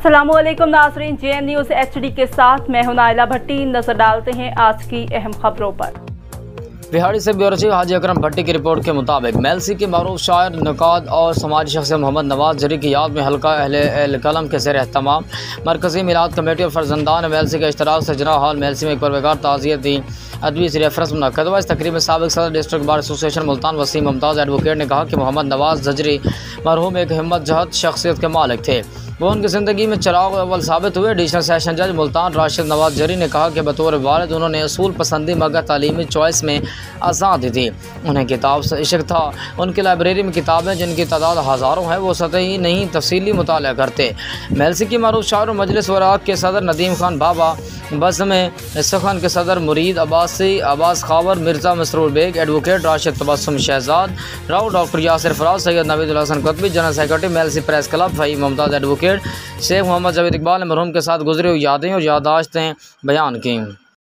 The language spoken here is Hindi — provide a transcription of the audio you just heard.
अस्सलामुअलैकुम नाज़रीन, JN न्यूज़ HD के साथ मैं हूं नाइला भट्टी। नजर डालते हैं आज की अहम खबरों पर। बिहाड़ी से ब्यूरो चीफ हाजी अकरम भट्टी की रिपोर्ट के मुताबिक मेलसी के मरूफ शायर, नकाद और समाजी शख्सियत मोहम्मद नवाज जरी की याद में हल्का अहले कलम के ज़ेर एहतमाम मरकज़ी मिलाद कमेटी और फर्जंदान मेलसी के इश्तराक से जना हॉल मेलसी में एक परवेगार ताज़ियत दी अदबी रेफरेंस मुनक़द हुआ। इस तकरीब में साबिक़ सदर district bar association Multan Waseem Mumtaz advocate ने कहा कि मोहम्मद नवाज जजरी मरहूम एक हिम्मत जहद शख्सियत के मालिक थे। वो उनकी ज़िंदगी में चिराग अव्वल साबित हुए। एडिशनल सेशन जज मुल्तान राशिद नवाज जरी ने कहा कि बतौर वालिद उन्होंने असूल पसंदी मगर तालीमी चॉइस में आज़ादी थी। उन्हें किताब से इश्क था। उनकी लाइब्रेरी में किताबें जिनकी तादाद हज़ारों है वो सतही नहीं तफसीली मुताला करते। मेलसी की मरूफ शायर मजलिस वराक के सदर नदीम खान बाबा, बज़ में सखन के सदर Murid Abbas Khawar, Mirza Masroor Baig, advocate Rashid Tabassum Shahzad Rao, doctor Yasir Faraz, Syed Naveed Hasan Qatbi, general secretary Mailsi press club Faheem Mumtaz, advocate Sheikh Mohammad Javed Iqbal ने मरहूम के साथ गुजरी हुई यादें और याददाश्तें बयान की।